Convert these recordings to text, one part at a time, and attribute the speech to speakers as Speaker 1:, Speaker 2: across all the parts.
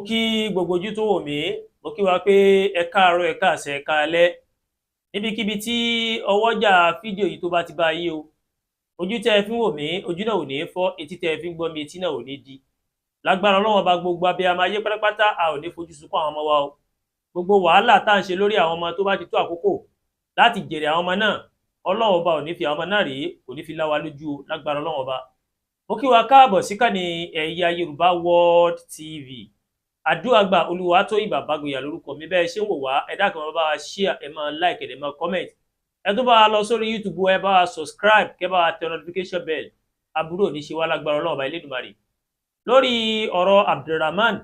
Speaker 1: kí gbogbo ojú tó wò mí, mo kí wa pé ẹ káàárọ̀, ẹ káàsán, ẹ káalẹ́. Níbikíbi tí ọwọ́jà fídíò yìí tó bá ti bá yín o. Ojú tẹ́ ẹ fi ń wò mí, ojú náà ò ní fọ́, etí tẹ́ ẹ fi ń gbọ́ mi, etí náà ò ní di. Lágbára Ọlọ́run Ọba, gbogbo abiyamọ ayé pátápátá, a ò ní fojú sunkún àwọn ọmọ wa o. Gbogbo wàhálà tá à ń ṣe lórí àwọn ọmọ tó bá ti tó àkókò láti jèrè àwọn ọmọ náà, Ọlọ́run Ọba ò ní fi àwọn ọmọ náà rèé, kò ní fi lá wa lójú o, lágbára Ọlọ́run Ọba. Mo kí wa káàbọ̀ síkànnì Ẹ̀yà Yorùbá World TV. Àdúràgbà Olúwatóyìn Bàbágboyà lórúkọ mi. Bẹ́ẹ̀ ṣe ń wò wá, ẹ dákun ẹ bá wa share, ẹ máa like, ẹ máa comment. Ẹ tún bá wa lọ sórí YouTube, ẹ bá wa subscribe, kẹ́ bá wa tẹ notification bell. Àbúrò ní ṣe wá, lágbára Ọlọ́run Ọba Elédùmarè. Lórí ọ̀rọ̀ Abdulrahman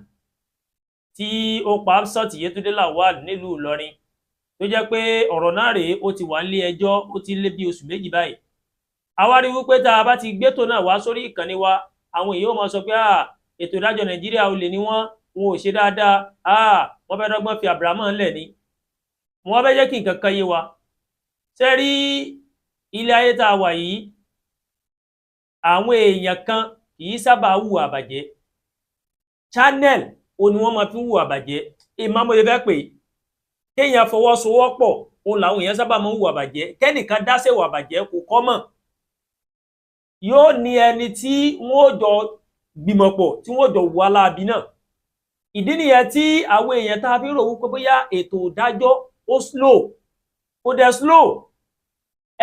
Speaker 1: tí ó pa Hafsat Yetunde Lawal nílùú Ìlọrin, tó jẹ́ pé ọ̀rọ̀ náà rèé, ó ti wà nílé ẹjọ́, ó ti lé bí oṣù méjì báyìí. Àwa rí wípé tá a bá ti gbétò náà wá sórí ìkànnì wa, àwọn èèyàn ó máa sọ pé ètò ìdájọ́ Nàìjíríà olè ni wọ́n ò ṣe dáadáa, wọ́n fẹ́ dọ́gbọ́n fi Abdulrahman lẹ̀ ni. Wọ́n fẹ́ jẹ́ kí nǹkan kan yé wa. Ṣé rí ilé ayé tá a wà yìí, àwọn èèyàn kan kì í sábà hùwà àbàjẹ́. Channel o ni wọ́n máa fi hùwà àbàjẹ́. Ìmọ̀ mo lè fẹ́ pè kéèyàn fọwọ́sowọ́pọ̀, òun làwọn èèyàn sábà máa ń hùwà àbàjẹ́. Kẹ́nìkan dáṣẹ́ hùwà àbàjẹ́ kò kọ́mọ̀. Yóò ní ẹni tí wọ́n jọ gbìmọ̀pọ̀, tí wọ́n jọ wà láabi náà. Ìdí nìyẹn tí àwọn èèyàn tá a fi rò wípé bóyá ètò ìdájọ́ ó slow, ó dẹ̀ slow.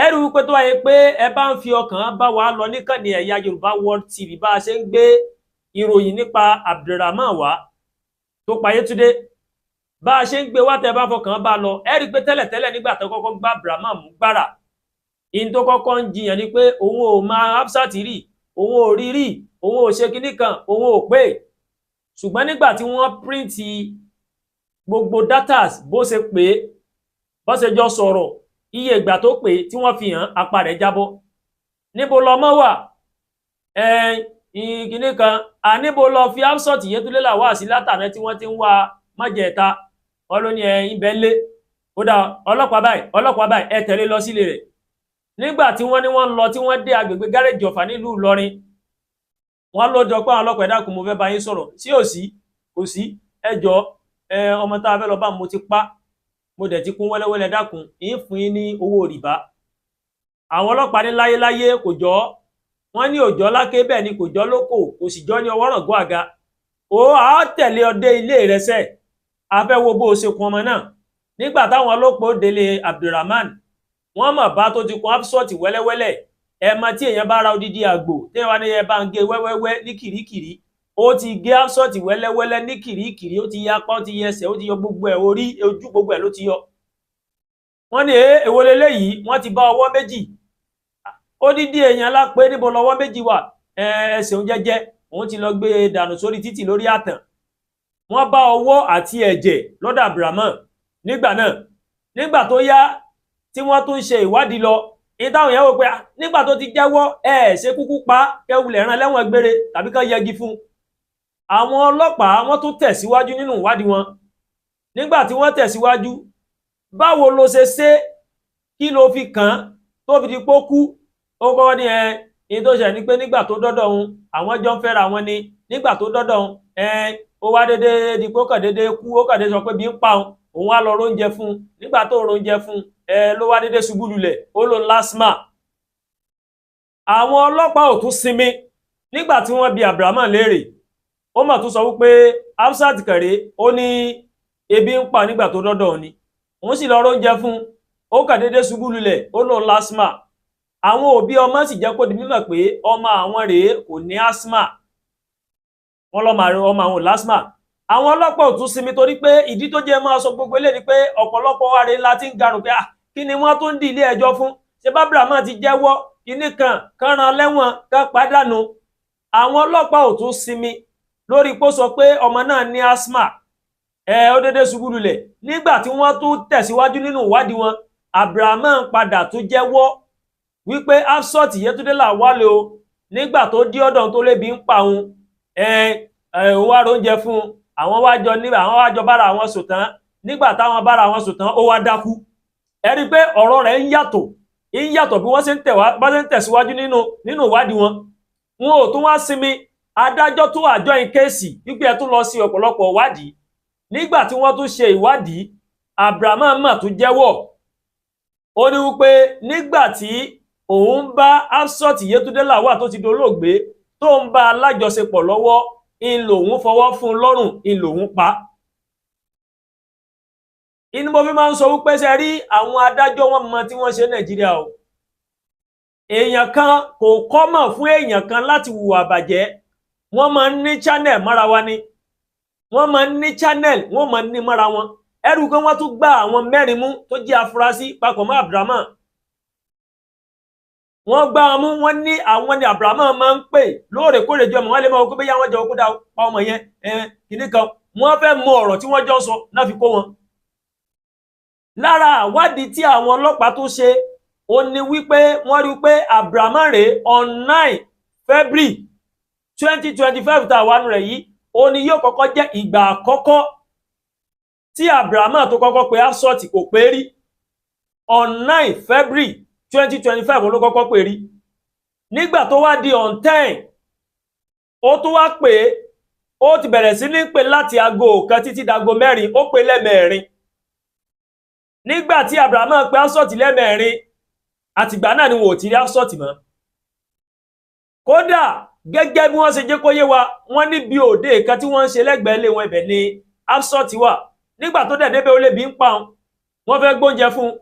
Speaker 1: Ẹ rí wípé tó wáyé pé ẹ bá ń fi ọkàn bá wa lọ níkànnì Ẹ̀yà Yorùbá World TV bá a ṣe ń gbé ìròyìn nípa Abdulrahman wá tó pa Yetunde, bá a ṣe ń gbé wá tẹ bá fọkàn bá lọ, ẹ rí pé tẹ́lẹ̀tẹ́lẹ̀ nígbà tó kọ́kọ́ gbá Abdulrahman mú gbára, in tó kọ́kọ́ ń jiyàn ni pé òun ò máa Hafsat rí, òun ò rí rí, òun ò ṣe kinní kan, òun ò pé. Ṣùgbọ́n nígbà tí wọ́n píríǹtì gbogbo datas bó ṣe pé, bó ṣe jọ sọ̀rọ̀, iye ìgbà tó pé tí wọ́n fi hàn, apá rẹ̀ jábọ́. Níbo lọmọ wà? Kinní kan, níbo lọ fi Hafsat Yetunde Lawal sí látàná tí wọ́n ti ń wá májẹ̀ta. Wọ́n ló ní ibẹ̀ lé. Ó dá ọlọ́pàá báyìí, ẹ tẹ̀lé lọ sílé rẹ̀. Nígbà tí wọ́n ní wọ́n lọ, tí wọ́n dé agbègbè gáréjì Ọ̀fà nílùú Ìlọrin, wọ́n ló jọ pé àwọn ọlọ́pàá, ẹ dákun mo fẹ́ bá yín sọ̀rọ̀. Sí ò sí? Kò sí. Ẹ jọ̀ọ́, ọmọ tá a fẹ́ lọ bá mo ti pa, mo dẹ̀ ti kún wẹ́lẹ́wẹ́lẹ́, dákun yín fún yín ní owó rìbá. Àwọn ọlọ́pàá ní láyéláyé kò jọ. Wọ́n ní òjọ́ láké, bẹ́ẹ̀ ni kò jọ lóko, kò sì jọ ní ọwọ́ ràngó àga. A tẹ̀lé ọdẹ ilé rẹ̀ sẹ́, a fẹ́ wo bó o ṣe kun ọmọ náà. Nígbà táwọn ọlọ́pàá délé Abdulrahman, wọ́n mọ̀ bá tó ti kun Hafsat wẹ́lẹ́wẹ́lẹ́. Ẹ̀mọ tí èèyàn bá ra odidi àgbò, tí wọ́n ní ẹ bá ń gé wẹ́wẹ́wẹ́ ní kìríkìrí, ó ti gé Hafsat wẹ́lẹ́wẹ́lẹ́ ní kìríkìrí, ó ti ya apá, ó ti yẹsẹ̀, ó ti yọ gbogbo ẹ̀, orí, ojú, gbogbo ẹ̀ ló ti yọ. Wọ́n ní èwo leléyìí, wọ́n ti bá ọwọ́ méjì. Odidi èèyàn lápé níbo lọ́wọ́ méjì wà? Ẹsẹ̀ òun jẹ́jẹ́, òun ti lọ gbé dànù sórí títì lórí àtàn. Wọ́n bá ọwọ́ àti ẹ̀jẹ̀ lọ́dọ̀ Abdulrahman nígbà náà. Nígbà tó yá tí wọ́n tún ṣe ìwádìí lọ, ìdáhùn yẹn wò pé nígbà tó ti jẹ́wọ́, ṣe kúkú pa, kẹwulẹ̀ rán lẹ́wọ̀n gbére tàbí kán yẹgi fún. Àwọn ọlọ́pàá wọ́n tún tẹ̀síwájú nínú ìwádìí wọn. Nígbà tí wọ́n tẹ̀síwájú, báwo ló ṣe ṣe, kí ló fi kàn tó fi di pókú? Ó kọ́ ní in tó ṣe ní pé nígbà tó dọ́dọ̀ òun, àwọn jọ ń fẹ́ra wọn ni. Nígbà tó dọ́dọ̀ òun, ó wá dédé di pé ó kàn dédé kú, ó kàn dédé sọ pé bí ń pa òun wá lọ róúnjẹ fún. Nígbà tó róúnjẹ fún, ló wá dédé ṣubú lulẹ̀, ó lò lásmà. Àwọn ọlọ́pàá ò tún sinmi. Nígbà tí wọ́n bi Abdulrahman léèrè, ó mà tún sọ wípé Hafsat kẹrẹ, ó ní ebi ń pa nígbà tó dọ́dọ̀ òun ni. Òun sì lọ róúnjẹ fún, ó kàn dédé ṣubú lulẹ̀, ó lò lásmà. Àwọn òbí ọmọ sì jẹ́ kó di mímọ̀ pé ọmọ àwọn rèé kò ní asthma. Wọ́n lọ́mọ àwọn lásmà. Àwọn ọlọ́pàá ò tún sinmi, torí pé ìdí tó jẹ́ máa sọ gbogbo eléyìí ni pé ọ̀pọ̀lọpọ̀ wa rèé láti ń garùn pé kí ni wọ́n tún dì ilé ẹjọ́ fún? Ṣé Abdulrahman ti jẹ́wọ́ kíní kan rán lẹ́wọ̀n kan pàdánù? Àwọn ọlọ́pàá ò tún sinmi lórí pé ó sọ pé ọmọ náà ní asthma. Ó dédé ṣubú lulẹ̀. Nígbà tí wọ́n tún tẹ̀síwájú nínú ìwádìí wọn, Abdulrahman padà tún jẹ́wọ́ wípé Hafsat Yetunde Lawal o, nígbà tó dí ọ̀dọ̀ tó lébi ń pa òun, òun wá róúnjẹ fún, àwọn wá jọ bára àwọn sùn tán. Nígbà táwọn bára àwọn sùn tán, ó wá dákú. Ẹ rí pé ọ̀rọ̀ rẹ̀ ń yàtọ̀ bí wọ́n ṣe ń tẹ̀síwájú nínú ìwádìí wọn. Wọn ò tún wá sinmi adájọ́ tó àjọ ìkéèsì wípé ẹ tún lọ sí ọ̀pọ̀lọpọ̀ ìwádìí. Nígbà tí wọ́n tún ṣe ìwádìí, Abraham mà tún jẹ́wọ́. Ó ní wípé nígbà tí òun bá Hafsat Yetunde Lawal tó ti dolóògbé tó ń bá alájọṣepọ̀ lọ́wọ́, ń lòun fọwọ́ fún lọ́rùn, ń lòun pa. Inú mo fi máa ń sọ wípé ṣe rí àwọn adájọ́ wọn mọ tí wọ́n ṣe Nàìjíríà o. Èèyàn kan kò kọ́mọ̀ fún èèyàn kan láti hùwà bàjẹ́. Wọ́n máa ń ní channel mọ́ra wa ni. Wọ́n máa ń ní channel, wọ́n máa ń ní mọ́ra wọn. Ẹrù kan wọ́n tún gbá àwọn mẹ́rin mú tó jẹ́ afurasí papọ̀ mọ́ Abraham. Wọ́n gbá wọn mú, wọ́n ní àwọn ni Abraham máa ń pè lóòrèkóòrè jọ mọ̀ wọ́n lè máa wọ́n pé yá wọ́n jọ kó dá pa ọmọ yẹn kìíní kan. Wọ́n fẹ́ mọ ọ̀rọ̀ tí wọ́n jọ sọ náà fi kó wọn. Lára àwádìí tí àwọn ọlọ́pàá tó ṣe ó ní wípé wọ́n rí pé Abraham rèé on 9 February 2025 tá a wà nù rẹ̀ yìí, ó ní yóò kọ́kọ́ jẹ́ ìgbà àkọ́kọ́ tí Abraham tó kọ́kọ́ pé Hafsat kò pé rí. On 9 February 2025 ló kọ́kọ́ pé rí. Nígbà tó wá di on 10 ó tó wá pé ó ti bẹ̀rẹ̀ sí ní pé láti aago kan títí dago mẹ́rin, ó pé lẹ́mẹ̀rin. Nígbà tí Abraham pé Hafsat lẹ́mẹ̀rin, àtìgbà náà ni wọ́n ò ti rí Hafsat mọ́. Kódà gẹ́gẹ́ bí wọ́n ṣe jẹ́ kó yé wa, wọ́n ní bí òde kan tí wọ́n ń ṣe lẹ́gbẹ̀ẹ́ ilé wọn ibẹ̀ ni Hafsat wà. Nígbà tó débẹ̀ ó lè bí ń pa òun, wọ́n fẹ́ gbóúnjẹ fún un,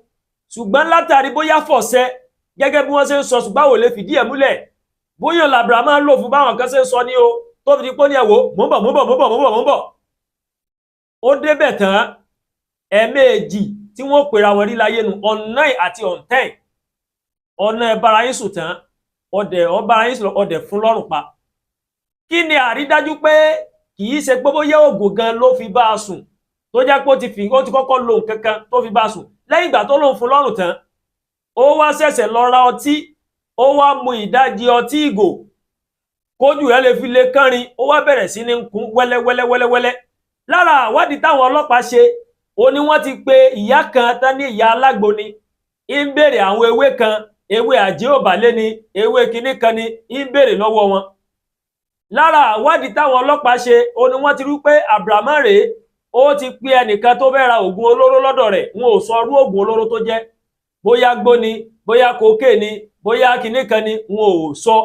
Speaker 1: ṣùgbọ́n látàrí bóyá fọ̀ṣẹ́ gẹ́gẹ́ bí wọ́n ṣe ń sọ, ṣùgbọ́n ò lè fìdí ẹ̀ múlẹ̀ bóyá Abraham lò fún báwọn kan ṣe ń sọ ní o, tó fi di pé ní ẹ̀wò mò ń bọ̀. Ó débẹ̀ tán ẹ̀ẹ̀mejì tí wọ́n pèrà wọn rí láyé nu, on 9 àti on 10. Ọ̀nà ẹ̀bára yín sùn tán, ọ̀bára yín sùn ọ̀dẹ̀ fún lọ́rùn pa. Kí ni àrídájú pé kì í ṣe pé bóyá ògùn gan ló fi bá a sùn, tó jẹ́ pé ó ti kọ́kọ́ lo nǹkan kan tó fi bá a sùn. Lẹ́yìn ìgbà tó lóun fún lọ́rùn tán, ó wá ṣẹ̀ṣẹ̀ lọ ra ọtí, ó wá mu ìdajì ọtí ìgò kójú rẹ̀ lè fi lè kánrin, ó wá bẹ̀rẹ̀ sí ní kún wẹ́lẹ́wẹ́lẹ́wẹ́lẹ́. Lára àwádìí táwọn ọlọ́pàá ṣe, ó ní wọ́n ti pe ìyá kan tán ní ìyá alágbo ni, ń béèrè àwọn ewé kan, ewé àjẹ́ òbálé ni, ewé kinní kan ni, ń béèrè lọ́wọ́ wọn. Lára àwádìí táwọn ọlọ́pàá ṣe, ó ní wọ́n ti rí pé Abraham rèé, ó ti pe ẹnìkan tó fẹ́ ra oògùn olóró lọ́dọ̀ rẹ̀, wọn ò sọ irú oògùn olóró tó jẹ́, bóyá gbó ni, bóyá kókè ni, bóyá kinní kan ni, wọn ò sọ.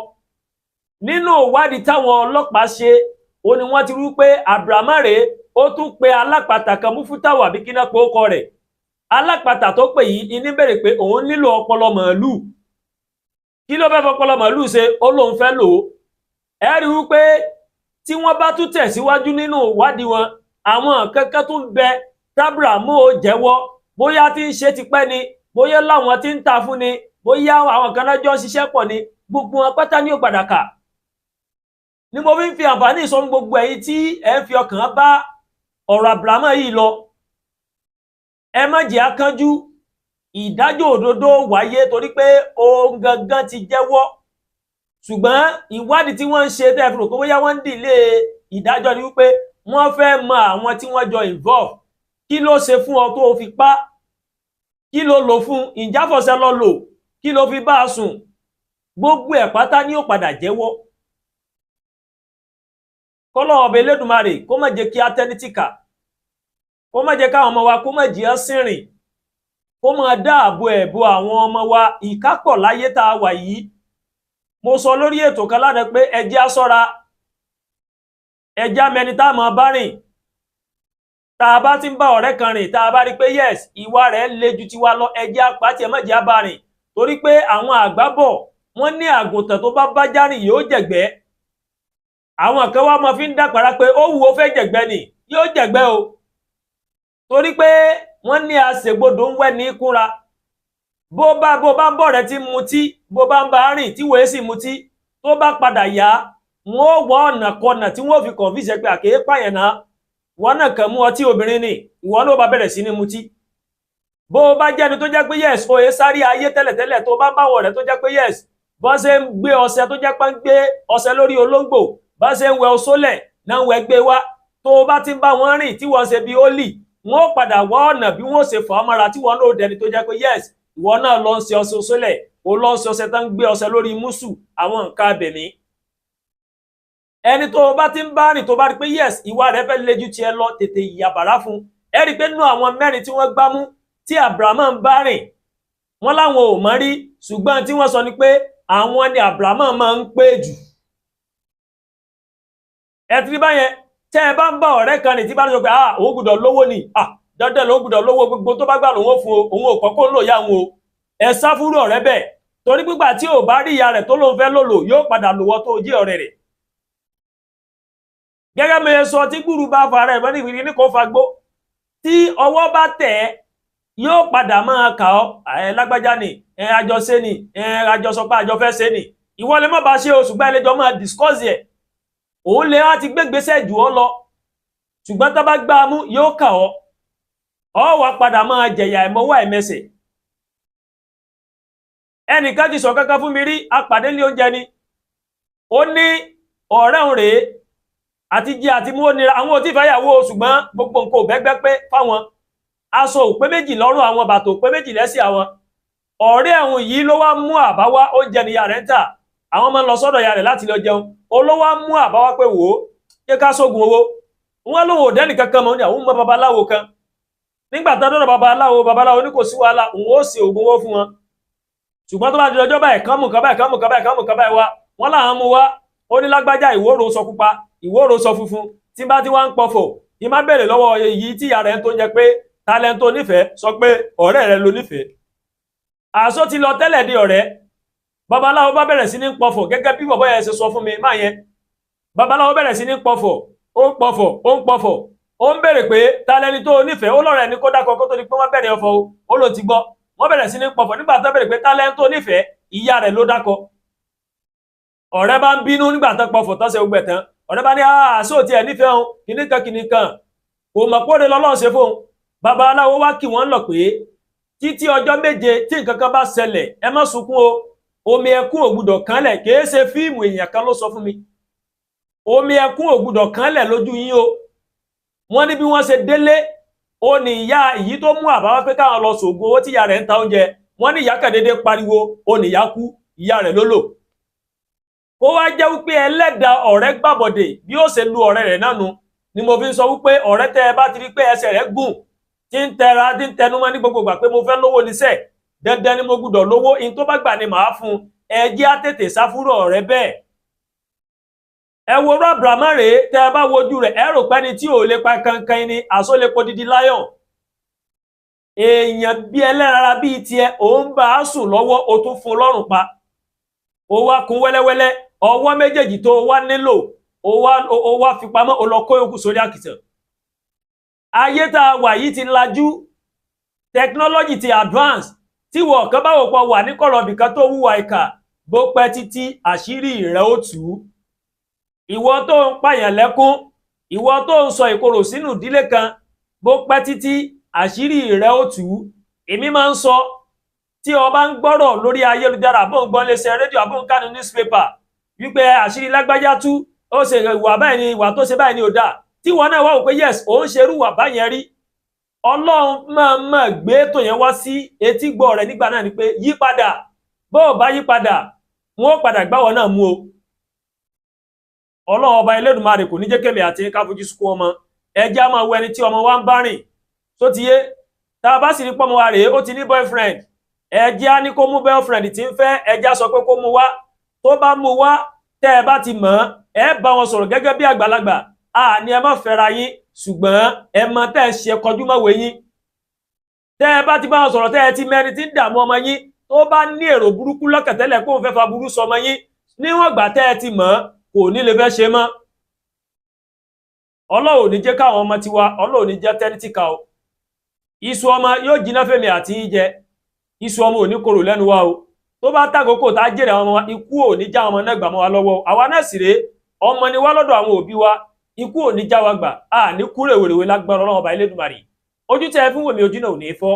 Speaker 1: Nínú ìwádìí táwọn ọlọ́pàá ṣe, ó ní wọ́n ti rí pé Abraham rèé, ó tún pe alápàtà kan Mufutau àbí kí náà pé ó kọ rẹ̀. Alápàtà tó pè yìí ní bèrè pé òun nílò ọpọlọ màálù. Kí ló fẹ́ fọpọlọ màálù ṣe? Ó lóun fẹ́ lò ó. Ẹ rí wípé tí wọ́n bá tún tẹ̀síwájú nínú ìwádìí wọn, àwọn kankan tún bẹ tábìràmù ó jẹ́wọ́, bóyá tí ń ṣe tipẹ́ ni, bóyá láwọn tí ń ta fún ni, bóyá àwọn kan náà jọ ń ṣiṣẹ́ pọ̀ ni, gbogbo wọn pátá ní ó padà kà. Ni mo fi ń fi àǹfààní ìsọ̀rọ̀ gbogbo ẹ̀yin tí ẹ ń fi ọkàn bá ọ̀rọ̀ Abraham yìí lọ. Ẹ má jẹ́ akánjú, ìdájọ́ òdodo wáyé torí pé òun gangan ti jẹ́wọ́. Ṣùgbọ́n ìwádìí tí wọ́n ń ṣe tẹ́ fi rò pé bóyá wọ́n ń dìlé ìdájọ́ ni wípé wọ́n fẹ́ mọ àwọn tí wọ́n jọ involve. Kí ló ṣe fún ọ tó fi pa? Kí ló lò fún? Ìjáfọ̀ṣẹ́ lọ lò? Kí ló fi bá a sùn? Gbogbo ẹ̀ pátá ni ó padà jẹ́wọ́. Kọ́lọ́ ọba Elédùmarè kó má jẹ́ kí á tẹ́nítìkà, kó má jẹ́ káwọn ọmọ wa kó má jẹ́ sínrìn, kó má dáàbò ẹ̀bọ àwọn ọmọ wa. Ìkápọ̀ láyé tá a wà yìí. Mo sọ lórí ètò kan lánàá pé ẹ jẹ́ á ṣọ́ra, ẹ jẹ́ á mẹni tá a máa bá rìn. Tá a bá ti ń bá ọ̀rẹ́ kan rìn, tá a bá rí pé yes ìwà rẹ̀ le ju tiwa lọ, ẹ jẹ́ á pa tí ẹ má jẹ́ á bá rìn. Torí pé àwọn àgbà bọ̀ wọ́n ní àgùntàn tó bá bá járìn yóò jẹ̀gbẹ́. Àwọn kan wá máa fi ń dàpàrà pé ó wù ó fẹ́ jẹ̀gbẹ́ ni, yóò jẹ̀gbẹ́ o. Torí pé wọ́n ní àṣegbodò ń wẹ́ ní kúnra. Bó bá ń bọ̀ rẹ̀ tí mutí, bó bá ń bá rìn tí wòye sì mutí, tó bá padà yá, wọ́n ó wọ ọ̀nà kọ̀nà tí wọ́n fi convince pé àkèé pààyàn náà, wọ́n náà kàn mú ọtí obìnrin ni, ìwọ náà bá bẹ̀rẹ̀ sí ní mutí. Bó bá jẹ́ni tó jẹ́ pé yes òye sáré ayé tẹ́lẹ̀tẹ́lẹ̀, tó bá báwọ̀ rẹ̀ tó jẹ́ pé yes bọ́n ṣe ń gbé ọṣẹ tó jẹ́ pé ń gbé ọṣẹ lórí olóńgbò, bá ṣe ń wẹ ọṣọlẹ̀ náà ń wẹ gbé wá, tó bá ti ń bá wọn rìn tí wọ́n ṣe bí ólì, wọ́n ó padà wá ọ̀nà bí wọ́n ṣe fà á mọ́ra tí wọ́n náà dẹni tó jẹ́ pé yes ìwọ náà lọ ń ṣe ọṣẹ ọṣọlẹ̀, ó lọ ń ṣe ọṣẹ tó ń gbé ọṣẹ lórí mùsù, àwọn nǹkan abẹ̀mí. ẹni tó bá ti ń bá rìn tó bá rí pé yes ìwà rẹ̀ fẹ́ lejú tiẹ̀ lọ tètè ìyàbàrá fún ẹ rí pé nínú àwọn mẹ́rin tí wọ́n gbámú tí Abrahamu ń bá rìn wọ́n láwọn ò mọ̀ rí ṣùgbọ́n tí wọ́n sọ ni pé àwọn ni Abrahamu máa ń pè jù ẹ ti rí báyẹn tẹ́ ẹ bá ń bá ọ̀rẹ́ kan rìn tí bá ń sọ pé òun gbọ́dọ̀ lówó ni dandan ló gbọ́dọ̀ lówó gbogbo tó bá gbà lòun ó fún òun ò kọ́kọ́ lò yá wọn o ẹ sá fúrú ọ̀rẹ́ bẹ́ẹ̀ torí pípa tí ò bá rí ìyá rẹ̀ tó lóun fẹ́ lòlò yóò padà lòwọ́ tó jẹ́ ọ̀rẹ́ rẹ̀ gẹ́gẹ́ bí ẹ sọ tí gbúrú bá fa rẹ̀ mọ́ni ìwìrì ní kò fagbó tí ọwọ́ bá tẹ̀ yóò padà máa kà ọ́ lágbájá ni àjọṣe ni àjọsọpá àjọfẹ́ ṣe ni ìwọ lè má bá ṣe o ṣùgbọ́n ẹlẹ́jọ́ máa discuss ẹ̀ òun lè wá ti gbégbésẹ̀ jù ọ́ lọ ṣùgbọ́n tó bá gbá mú yóò kà ọ́ wá padà máa jẹ̀yà ẹ̀mọ́wọ́ ẹ̀mẹsẹ̀ ẹnìkan ti sọ kankan fún mi rí apàdé ní oúnjẹ ni ó ní ọ̀rẹ́ òun rèé àti jẹ àti mú nira àwọn òtí ìfẹ́yàwó ṣùgbọ́n gbogbo nǹkan ò bẹ́gbẹ́ pé fáwọn aṣọ òpé méjì lọ́rùn àwọn bàtò òpé méjì lẹ́sẹ̀ àwọn ọ̀rẹ́ ẹ̀hún yìí ló wá mú àbáwá oúnjẹ níyà rẹ̀ ń tà àwọn ọmọ lọ sọ́dọ̀ ìyá rẹ̀ láti lọ jẹun olówó mú àbáwá pé wò ó yẹ ká sógun owó wọn lóun ò dẹ́nì kankan mọ́ ní àwọn ọmọ babaláwo kan nígbà tó dọ́dọ̀ babaláwo ní kò sí wàhálà òun ó sì ògùn owó fún wọn ṣùgbọ́n tó bá di ọjọ́ báyìí kánmù kan báyìí wá wọn làwọn mú wá ó ní lágbájá ìwóró sọ pupa ìwóró sọ funfun tí bá ti wá ń pọ̀fọ̀ tí má bèrè lọ́wọ́ èyí tí ìyá rẹ̀ tó ń jẹ pé talento nífẹ̀ẹ́ sọ pé ọ̀rẹ́ rẹ̀ ló nífẹ̀ẹ́ àṣọ ti lọ tẹ́lẹ̀ di ọ̀rẹ́ babaláwo bá bẹ̀rẹ̀ sí ní pọ̀fọ̀ gẹ́gẹ́ bí bọ̀bọ̀ yẹn ṣe sọ fún mi máa yẹn babaláwo bẹ̀rẹ̀ sí ní pọ̀fọ̀ ó ń pọ̀fọ̀ ó ń bèrè pé talẹni tó nífẹ̀ẹ́ ó lọ́rẹ̀ ní kó dákọ̀ kó tó di pé wọ́n bẹ̀rẹ̀ ọ̀fọ̀ ó ló ti gbọ́ wọ́n bẹ̀rẹ̀ sí ní pọ̀fọ̀ nígbà tó bẹ̀rẹ̀ pé talẹni tó nífẹ̀ẹ́ ìyá rẹ̀ ló dákọ̀ ọ̀rẹ́ bá ń bínú nígbà tó pọ̀fọ̀ tó ṣe gbẹ̀ tán ọ̀rẹ́ bá ní àṣọ ti ẹ̀ nífẹ̀ẹ́ òun kìnnìkan kò mọ̀ póre lọ́lọ́run ṣe fóun babaláwo wá kí wọ́n lọ pé títí ọjọ́ méje tí nǹkan kan bá ṣẹlẹ̀ ẹ má sunkún o omi ẹkún ò gbọdọ̀ kánlẹ̀ kìí ṣe fíìmù èèyàn kan ló sọ fún mi omi ẹkún ò gbọdọ̀ kánlẹ̀ lójú yín o wọ́n ní bí wọ́n ṣe délé ó ní ìyá èyí tó mú àbáwá pé káwọn lọ sògùn owó tí ìyá rẹ̀ ń ta oúnjẹ wọ́n ní ìyá kan dédé pariwo ó ní ìyá kú ìyá rẹ̀ ló lò kó wá jẹ́ wípé ẹlẹ́dàá ọ̀rẹ́ gbàbọ̀dè bí ó ṣe lu ọ̀rẹ́ rẹ̀ nánu ni mo fi ń sọ wípé ọ̀rẹ́ tẹ́ ẹ bá ti rí pé ẹsẹ̀ rẹ̀ gùn tí ń tẹnumọ́ ní gbogbo ìgbà pé mo fẹ́ lówó níṣẹ́ dandan ni mo gbọ́dọ̀ lówó in tó bá gbà ni màá fún ẹ jẹ́ á tètè sáfúrò ọ̀rẹ́ bẹ́ẹ̀ ẹ wo Abrahamu rèé tẹ́ ẹ bá wojú rẹ̀ ẹ rò pé ni tí ò lè pa kankan ni àṣọ lè po didi lion èèyàn bí ẹlẹ́rara bíi tiẹ̀ òun bá a sùn lọ́wọ́ o tún fún lọ́rùn pa ó wá kún wẹ́lẹ́wẹ́lẹ́ ọwọ́ méjèèjì tó wá nílò ó wá fi pamọ́ ó lọ kó yòókù sórí àkìtàn ayé tá a wà yìí ti lajú technology ti advance tí wọ́n kan bá wò pọ̀ wà ní kọ̀rọ̀bì kan tó wúwa ìkà bó pẹ́ títí àṣírí rẹ̀ ó tú ìwọ tó ń pààyàn lẹ́kún ìwọ tó ń sọ ìkorò sínú ìdílé kan bó pẹ́ títí àṣírí rẹ̀ ó tú èmi máa ń sọ tí o bá ń gbọ́rọ̀ lórí ayélujára bó ń gbọ́ léṣe rédíò àbó ń kánú newspaper wípé àṣírí lágbájá tú ó ṣe ìwà báyìí ni ìwà tó ṣe báyìí ni ò dáa tí wọn náà wá wò pé yes òun ṣerú wà báyẹn rí Ọlọ́run máa gbé tó yẹn wá sí etí gbọ́ rẹ̀ nígbà náà ni pé yípadà bó o bá yípadà wọn ó padà gbáwọ náà mú o Ọlọ́run ọba Elédùmarè kò ní jẹ́ kémi àti ká fojú sunkún ọmọ ẹjẹ́ á máa wo ẹni tí ọmọ wa ń bá rìn tó ti yé tá a bá sì rí pọ́mọ wa rèé ó ti ní boyfriend ẹjẹ́ á ní kó mú boyfriend tí ń fẹ́ ẹjẹ́ á sọ pé kó mú wá tó bá mú wá tẹ́ ẹ bá ti mọ̀ ẹ bá wọn sọ̀rọ̀ gẹ́gẹ́ bí àgbàlagbà ni ẹ má fẹ́ra yín ṣùgbọ́n ẹ mọ tẹ́ ẹ ṣe kọjú mọ́wé yín tẹ́ ẹ bá ti bá wọn sọ̀rọ̀ tẹ́ ẹ ti mẹ́ni tí ń dààmú ọmọ yín tó bá ní èrò burúkú lọ́kẹ̀tẹ́lẹ̀ kó ń fẹ́ fa burú sọmọ yín níwọ̀n ìgbà tẹ́ ẹ ti mọ̀ kò ní lè fẹ́ ṣe mọ́ Ọlọ́run ní jẹ́ káwọn ọmọ tiwa Ọlọ́run ní jẹ́ tẹ́ni tí ka o iṣu ọmọ yóò jiná fèmí àti yíjẹ iṣu ọmọ ò ní korò lẹ́nu wa o tó bá tàkókò tá jèrè àwọn ọmọ ikú ò ní já ọmọ náà gbà mọ́ wa lọ́wọ́ àwa náà sì rèé ọmọ ni wá lọ́dọ̀ àwọn òbí wa ikú ò ní já wa gbà ní kúrè wèrèwé lágbára Ọlọ́run ọba Elédùmarè ojú tẹ́ ẹ fi ń wò mí ojú náà ò ní fọ́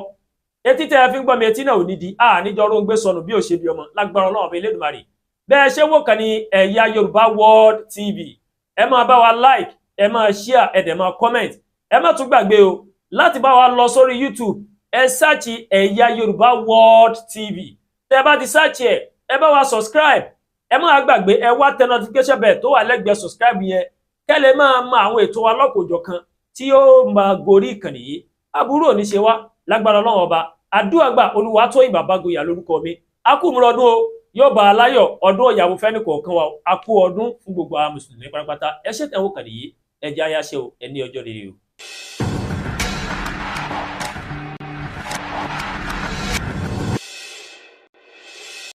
Speaker 1: etí tẹ́ ẹ fi ń gbọ́ mi etí náà ò ní di níjọ ọrùn gbé sọnù bí ò ṣe bí ọmọ lágbára Ọlọ́run ọba Elédùmarè bẹ́ẹ̀ ṣe wò kàn ní Ẹ̀yà Yorùbá World TV ẹ máa bá wa like ẹ máa share ẹ dẹ̀ máa comment ẹ má tún gbàgbé o láti bá wa lọ sórí YouTube ẹ sáàchì Ẹ̀yà Yorùbá World TV tẹ́ bá ti sáàchì ẹ bá wa subscribe ẹ má gbàgbé ẹ wá tẹ notification bell tó wà lẹ́gbẹ̀ẹ́ subscribe yẹn kẹ́ lè máa mọ àwọn ètò wa lọ́kọ̀ọ̀jọ̀kan tí ó máa gorí ìkànnì yìí aburú ò ní ṣe wá lágbára Ọlọ́run ọba àdúrà gbà Olúwatóyìn Bàbágboyà lórúkọ mi a kú múra ọdún o yóò bá a láyọ̀ ọdún ìyàwó fẹ́ni kọ̀ọ̀kan wa a kú ọdún fún gbogbo àwọn mùsùlùmí pátápátá ẹ ṣètẹ̀wò kàn yìí ẹ jẹ́ àyàṣe o ẹ ní ọjọ́ rere o.